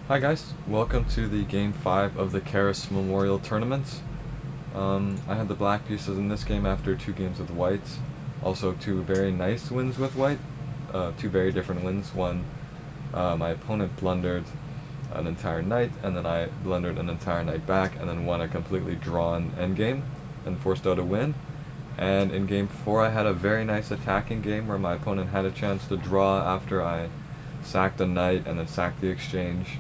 Hi guys, welcome to the Game 5 of the Keres Memorial Tournament. I had the black pieces in this game after 2 games with white. Also 2 very nice wins with white. 2 very different wins. One, my opponent blundered an entire knight, and then I blundered an entire knight back, and then won a completely drawn endgame, and forced out a win. And in Game 4 I had a very nice attacking game where my opponent had a chance to draw after I sacked a knight and then sacked the exchange.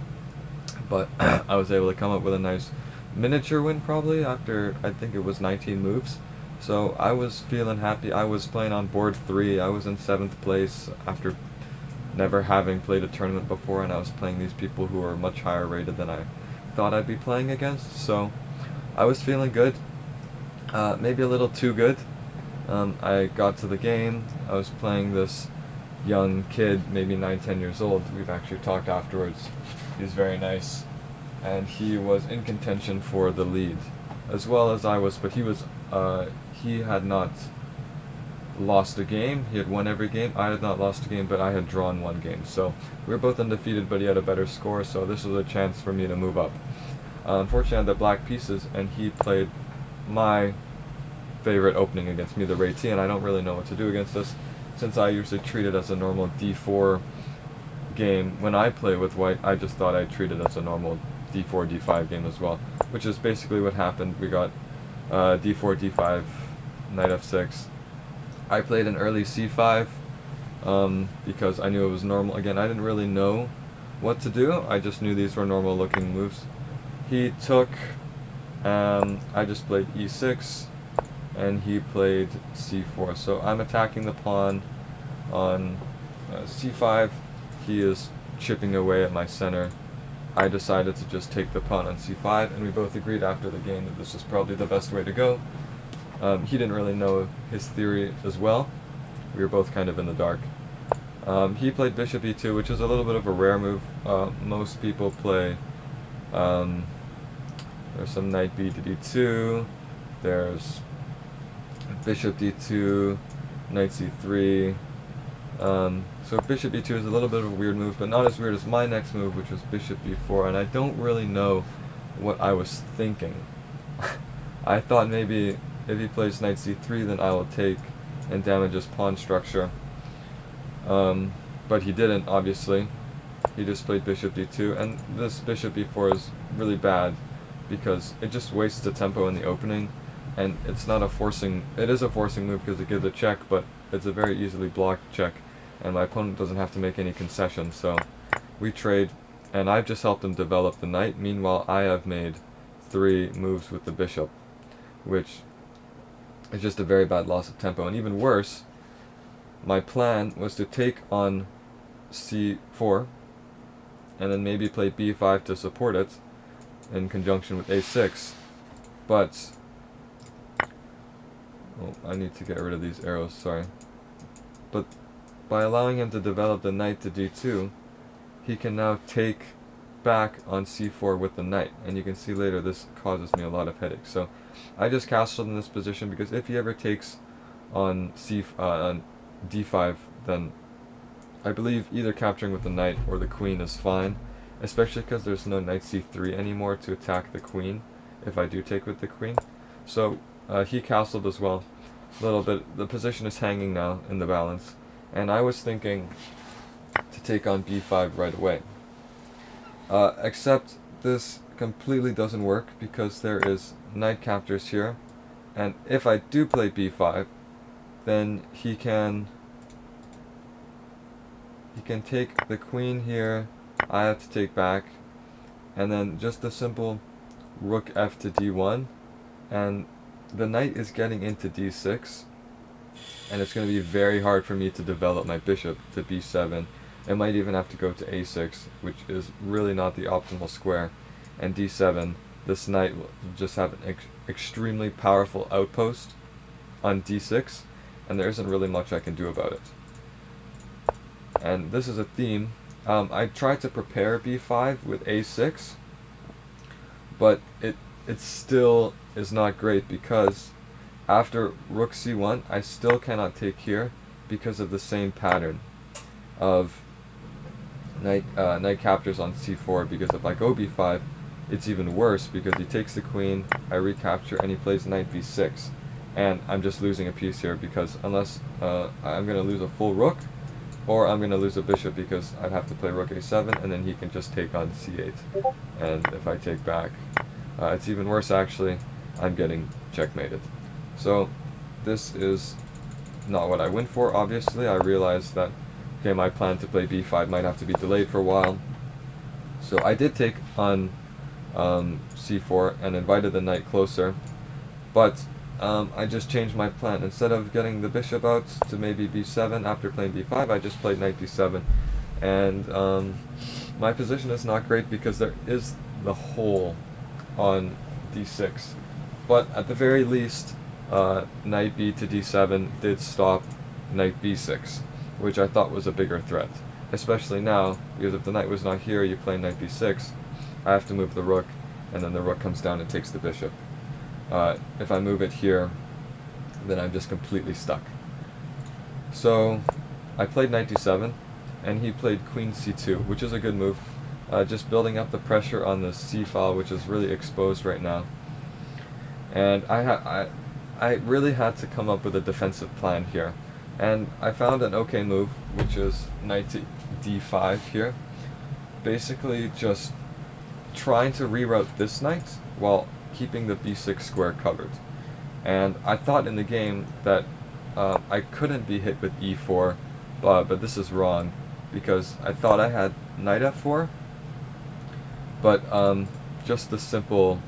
But I was able to come up with a nice miniature win probably after I think it was 19 moves. So I was feeling happy. I was playing on board 3. I was in 7th place after never having played a tournament before, and I was playing these people who are much higher rated than I thought I'd be playing against. So I was feeling good, maybe a little too good. I got to the game. I was playing this young kid, maybe 9, 10 years old. We've actually talked afterwards. He's very nice, and he was in contention for the lead, as well as I was. But he had not lost a game. He had won every game. I had not lost a game, but I had drawn 1 game. So we were both undefeated, but he had a better score. So this was a chance for me to move up. Unfortunately, I had the black pieces, and he played my favorite opening against me, the Ray-T, and I don't really know what to do against this, since I usually treat it as a normal d4 game. When I play with white, I just thought I'd treat it as a normal d4, d5 game as well, which is basically what happened. We got d4, d5, knight f6. I played an early c5 because I knew it was normal. Again, I didn't really know what to do. I just knew these were normal looking moves. He took, I just played e6, and he played c4. So I'm attacking the pawn on c5. He is chipping away at my center. I decided to just take the pawn on c5, and we both agreed after the game that this was probably the best way to go. He didn't really know his theory as well. We were both kind of in the dark. He played bishop e2, which is a little bit of a rare move. Most people play, there's some knight b to d2, there's bishop d2, knight c3. So bishop e2 is a little bit of a weird move, but not as weird as my next move, which was bishop e4, and I don't really know what I was thinking. I thought maybe if he plays knight c3, then I will take and damage his pawn structure. But he didn't, obviously. He just played bishop d2, and this bishop e4 is really bad because it just wastes the tempo in the opening, and it's not a forcing, it is a forcing move because it gives a check, but it's a very easily blocked check, and my opponent doesn't have to make any concessions. So we trade, and I've just helped him develop the knight. Meanwhile, I have made 3 moves with the bishop, which is just a very bad loss of tempo. And even worse, my plan was to take on c4 and then maybe play b5 to support it in conjunction with a6, but I need to get rid of these arrows, sorry. But by allowing him to develop the knight to d2, he can now take back on c4 with the knight, and you can see later this causes me a lot of headaches. So I just castled in this position because if he ever takes on on d5, then I believe either capturing with the knight or the queen is fine, especially because there's no knight c3 anymore to attack the queen if I do take with the queen. So he castled as well a little bit. The position is hanging now in the balance, and I was thinking to take on b5 right away. Except this completely doesn't work because there is knight captures here, and if I do play b5, then he can take the queen here. I have to take back, and then just a simple rook f to d1, and the knight is getting into d6, and it's going to be very hard for me to develop my bishop to b7. It might even have to go to a6, which is really not the optimal square, and d7. This knight will just have an extremely powerful outpost on d6, and there isn't really much I can do about it. And this is a theme. I tried to prepare b5 with a6, but it still is not great because after rook c1, I still cannot take here because of the same pattern of knight captures on c4, because if I go b5, it's even worse because he takes the queen, I recapture, and he plays knight b6. And I'm just losing a piece here because unless I'm going to lose a full rook, or I'm going to lose a bishop because I'd have to play rook a7, and then he can just take on c8. And if I take back, it's even worse actually. I'm getting checkmated. So this is not what I went for, obviously. I realized that, okay, my plan to play b5 might have to be delayed for a while. So I did take on c4 and invited the knight closer, but I just changed my plan. Instead of getting the bishop out to maybe b7 after playing b5, I just played knight d7. And my position is not great because there is the hole on d6. But at the very least, knight b to d7 did stop knight b6, which I thought was a bigger threat. Especially now, because if the knight was not here, you play knight b6, I have to move the rook, and then the rook comes down and takes the bishop. If I move it here, then I'm just completely stuck. So I played knight d7, and he played queen c2, which is a good move. Just building up the pressure on the c file, which is really exposed right now. And I really had to come up with a defensive plan here. And I found an okay move, which is knight to d5 here. Basically just trying to reroute this knight while keeping the b6 square covered. And I thought in the game that I couldn't be hit with e4, but this is wrong, because I thought I had knight f4, but just the simple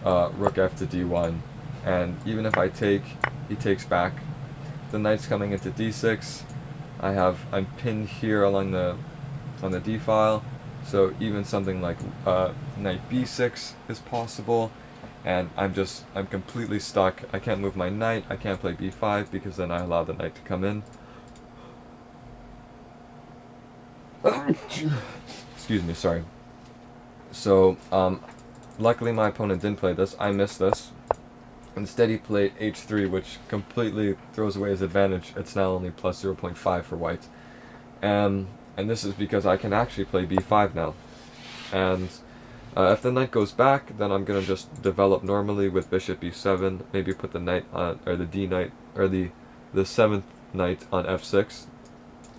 rook f to d1, and even if I take, he takes back. The knight's coming into d6. I'm pinned here along on the d file, so even something like knight b6 is possible, and I'm completely stuck. I can't move my knight. I can't play b5 because then I allow the knight to come in. Excuse me, sorry. So luckily my opponent didn't play this. I missed this. Instead he played h3, which completely throws away his advantage. It's now only plus 0.5 for white. And this is because I can actually play b5 now. And if the knight goes back, then I'm going to just develop normally with bishop b7, maybe put the knight on, or the d knight, or the 7th knight on f6,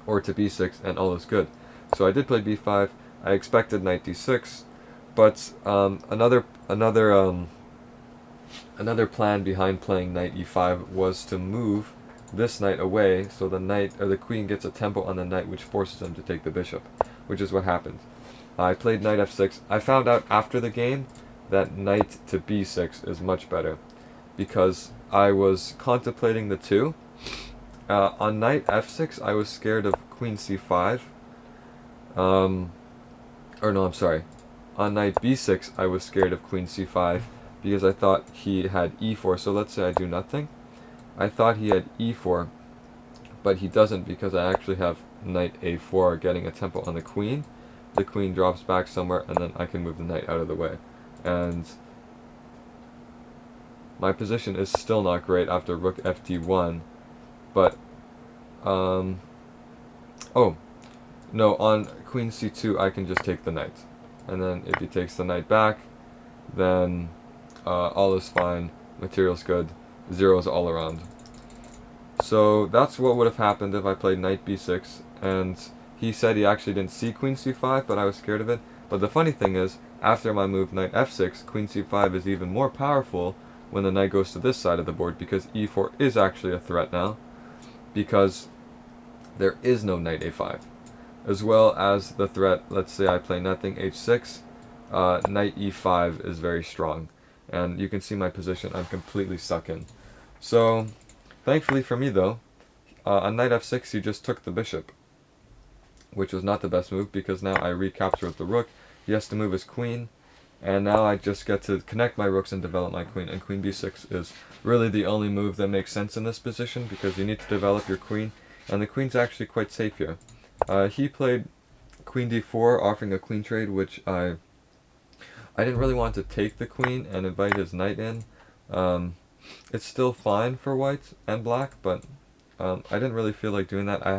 or to b6, and all is good. So I did play b5. I expected knight d6, but another plan behind playing knight e5 was to move this knight away, so the knight, or the queen, gets a tempo on the knight, which forces him to take the bishop, which is what happened. I played knight f6. I found out after the game that knight to b6 is much better, because I was contemplating the two. On knight f6, I was scared of queen c5. Or no, I'm sorry. On knight b6, I was scared of queen c5 because I thought he had e4. So let's say I do nothing. I thought he had e4, but he doesn't, because I actually have knight a4 getting a tempo on the queen. The queen drops back somewhere, and then I can move the knight out of the way. And my position is still not great after rook fd1, but oh no, on queen c2 I can just take the knight, and then if he takes the knight back, then all is fine, material's good, zeros all around. So that's what would have happened if I played knight b6, and he said he actually didn't see queen c5, but I was scared of it. But the funny thing is, after my move knight f6, queen c5 is even more powerful when the knight goes to this side of the board, because e4 is actually a threat now, because there is no knight a5. As well as the threat, let's say I play nothing h6, knight e5 is very strong. And you can see my position, I'm completely stuck in. So, thankfully for me though, on knight f6 he just took the bishop, which was not the best move, because now I recapture with the rook. He has to move his queen, and now I just get to connect my rooks and develop my queen. And queen b6 is really the only move that makes sense in this position, because you need to develop your queen, and the queen's actually quite safe here. He played queen d4, offering a queen trade, which I didn't really want to take the queen and invite his knight in. It's still fine for white and black, but I didn't really feel like doing that. I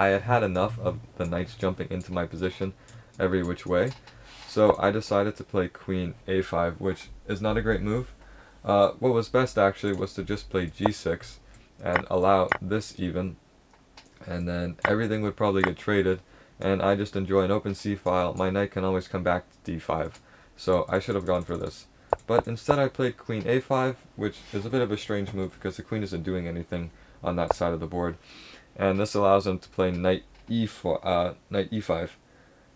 had had enough of the knights jumping into my position every which way, so I decided to play queen a5, which is not a great move. What was best actually was to just play g6 and allow this even, and then everything would probably get traded, and I just enjoy an open c-file. My knight can always come back to d5, so I should have gone for this. But instead I played queen a5, which is a bit of a strange move because the queen isn't doing anything on that side of the board. And this allows him to play knight e5.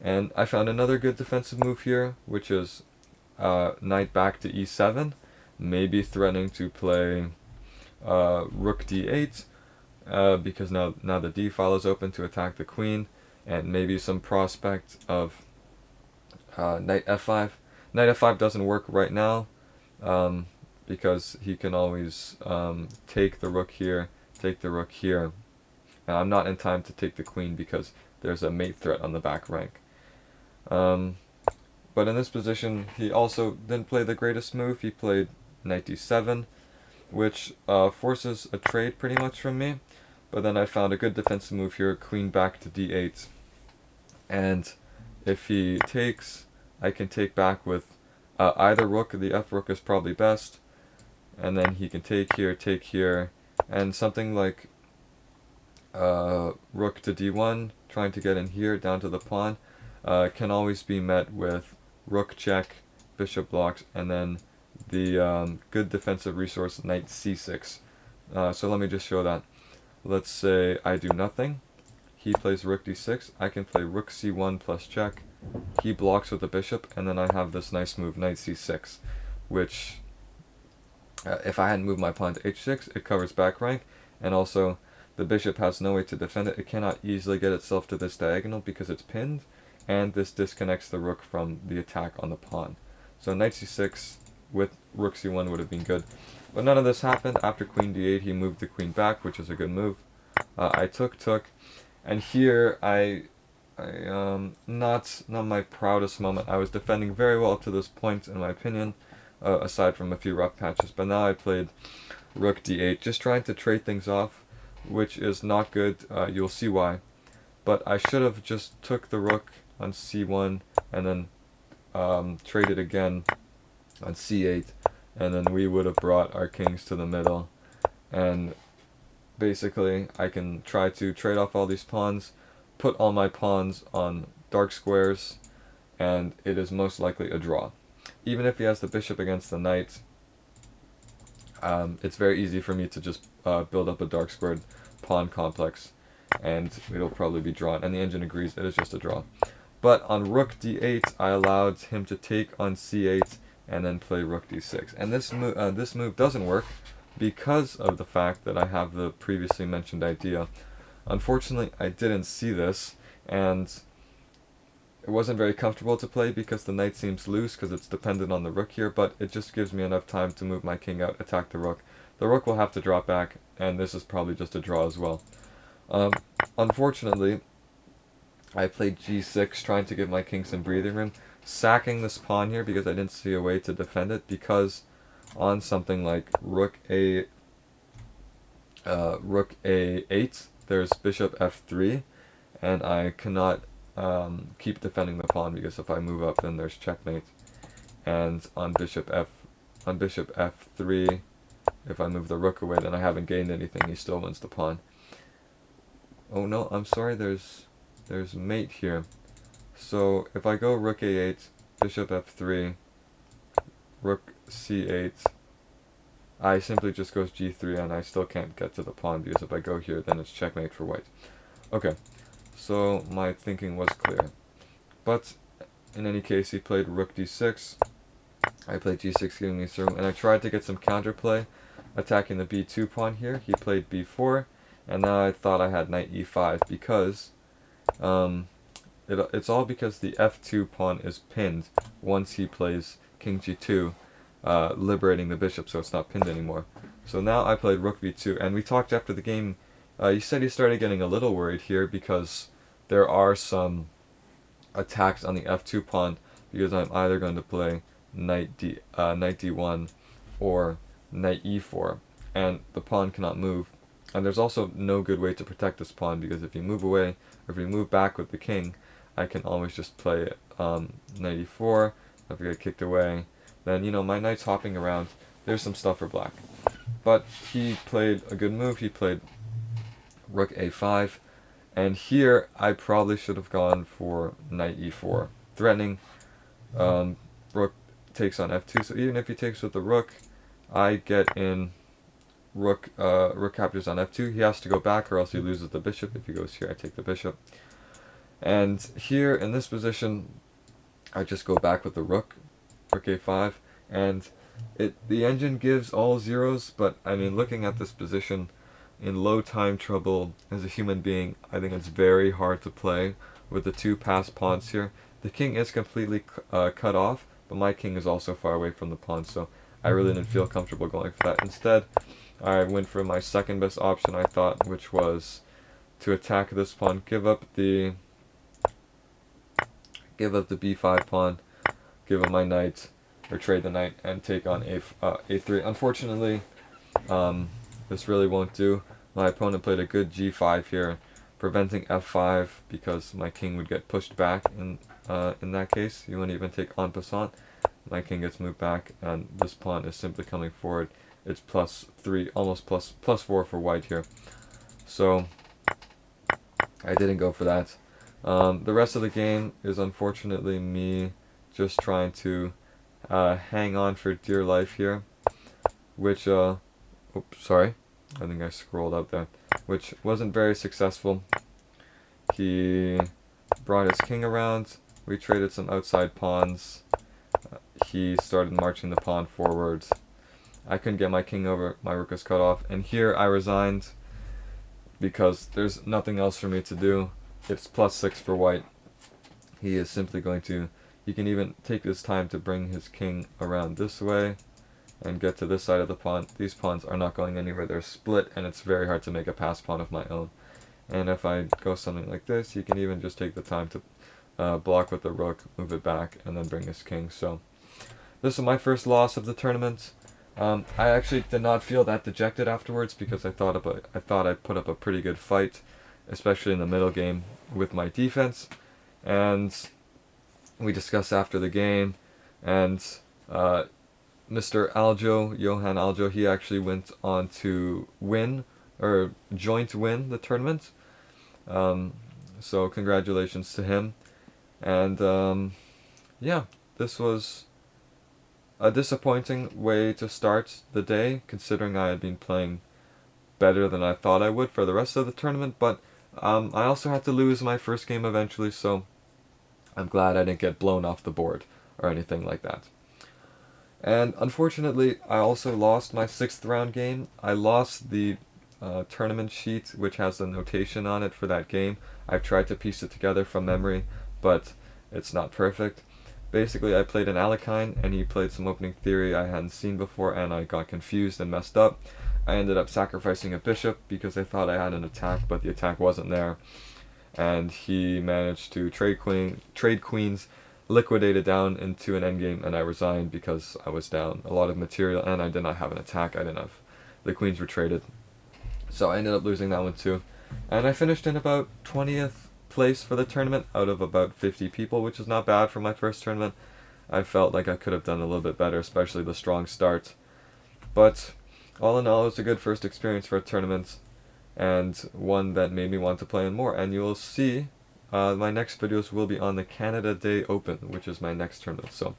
And I found another good defensive move here, which is knight back to e7, maybe threatening to play rook d8, because now the d file is open to attack the queen, and maybe some prospect of knight f5. Knight f5 doesn't work right now, because he can always take the rook here, take the rook here. Now, I'm not in time to take the queen because there's a mate threat on the back rank. But in this position, he also didn't play the greatest move. He played knight d7, which forces a trade pretty much from me. But then I found a good defensive move here, queen back to d8. And if he takes, I can take back with either rook. The f rook is probably best. And then he can take here, and something like rook to d1, trying to get in here down to the pawn, can always be met with rook check, bishop blocks, and then the good defensive resource knight c6. So let me just show that. Let's say I do nothing. He plays rook d6. I can play rook c1 plus check. He blocks with the bishop, and then I have this nice move, knight c6, which, if I hadn't moved my pawn to h6, it covers back rank, and also the bishop has no way to defend it. It cannot easily get itself to this diagonal because it's pinned, and this disconnects the rook from the attack on the pawn. So knight c6 with rook c1 would have been good. But none of this happened. After queen d8, he moved the queen back, which is a good move. I took, and here not my proudest moment. I was defending very well up to this point, in my opinion, aside from a few rough patches. But now I played rook d8, just trying to trade things off, which is not good. You'll see why. But I should have just took the rook on c1 and then traded again on c8, and then we would have brought our kings to the middle. And basically, I can try to trade off all these pawns, put all my pawns on dark squares, and it is most likely a draw. Even if he has the bishop against the knight, it's very easy for me to just build up a dark squared pawn complex, and it'll probably be drawn. And the engine agrees it is just a draw. But on rook d8, I allowed him to take on c8 and then play rook d6. And this move doesn't work because of the fact that I have the previously mentioned idea. Unfortunately, I didn't see this, and it wasn't very comfortable to play because the knight seems loose because it's dependent on the rook here, but it just gives me enough time to move my king out, attack the rook. The rook will have to drop back, and this is probably just a draw as well. Unfortunately, I played g6, trying to give my king some breathing room, sacking this pawn here because I didn't see a way to defend it, because on something like rook a8, there's bishop f3, and I cannot keep defending the pawn because if I move up, then there's checkmate. And on bishop f3, if I move the rook away, then I haven't gained anything. He still wins the pawn. Oh no, I'm sorry. There's mate here. So if I go rook a8, bishop f3, rook c8, I simply just goes g3, and I still can't get to the pawn because if I go here, then it's checkmate for white. Okay, so my thinking was clear. But in any case, he played rook d6. I played g6, giving me some room, and I tried to get some counterplay, attacking the b2 pawn here. He played b4, and now I thought I had knight e5 because it's all because the f2 pawn is pinned once he plays king g2, liberating the bishop, so it's not pinned anymore. So now I played rook b2, and we talked after the game. You said he started getting a little worried here because there are some attacks on the f2 pawn because I'm either going to play knight d1 or knight e4, and the pawn cannot move And there's also no good way to protect this pawn, because if you move away, or if you move back with the king, I can always just play knight e4. If I get kicked away, then, you know, my knight's hopping around. There's some stuff for black. But he played a good move. He played rook a5. And here, I probably should have gone for knight e4. Threatening. Rook takes on f2. So even if he takes with the rook, I get in rook captures on f2. He has to go back or else he loses the bishop. If he goes here, I take the bishop. And here, in this position, I just go back with the rook a5. And the engine gives all zeros, but I mean, looking at this position, in low time trouble as a human being, I think it's very hard to play with the two passed pawns here. The king is completely cut off, but my king is also far away from the pawn, so I really didn't feel comfortable going for that. Instead, I went for my second best option, I thought, which was to attack this pawn, give up the b5 pawn, give up my knight, or trade the knight, and take on a3. Unfortunately, this really won't do. My opponent played a good g5 here, preventing f5 because my king would get pushed back in that case. You wouldn't even take en passant. My king gets moved back, and this pawn is simply coming forward. It's +3, almost plus 4 for white here. So I didn't go for that. The rest of the game is unfortunately me just trying to hang on for dear life here, which oops, sorry, I think I scrolled up there, which wasn't very successful. He brought his king around, we traded some outside pawns, he started marching the pawn forwards. I couldn't get my king over, my rook was cut off, and here I resigned because there's nothing else for me to do. It's +6 for white. He is simply going to, he can even take his time to bring his king around this way and get to this side of the pawn. These pawns are not going anywhere, they're split, and it's very hard to make a pass pawn of my own. And if I go something like this, he can even just take the time to block with the rook, move it back, and then bring his king. So this was my first loss of the tournament. I actually did not feel that dejected afterwards because I thought I put up a pretty good fight, especially in the middle game with my defense. And we discussed after the game, and Mr. Johan Aljo, he actually went on to win, or joint win the tournament. So congratulations to him. And yeah, this was a disappointing way to start the day, considering I had been playing better than I thought I would for the rest of the tournament, but I also had to lose my first game eventually, so I'm glad I didn't get blown off the board or anything like that. And unfortunately, I also lost my 6th round game. I lost the tournament sheet, which has the notation on it for that game. I've tried to piece it together from memory, but it's not perfect. Basically, I played an Alekhine, and he played some opening theory I hadn't seen before, and I got confused and messed up. I ended up sacrificing a bishop because I thought I had an attack, but the attack wasn't there. And he managed to trade queens, liquidate it down into an endgame, and I resigned because I was down a lot of material, and I did not have an attack. I didn't have, the queens were traded. So I ended up losing that one too. And I finished in about 20th place for the tournament out of about 50 people, which is not bad for my first tournament. I felt like I could have done a little bit better, especially the strong start. But all in all, it was a good first experience for a tournament, and one that made me want to play in more. And you will see my next videos will be on the Canada Day Open, which is my next tournament. So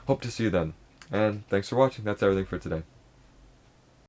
hope to see you then. And thanks for watching. That's everything for today.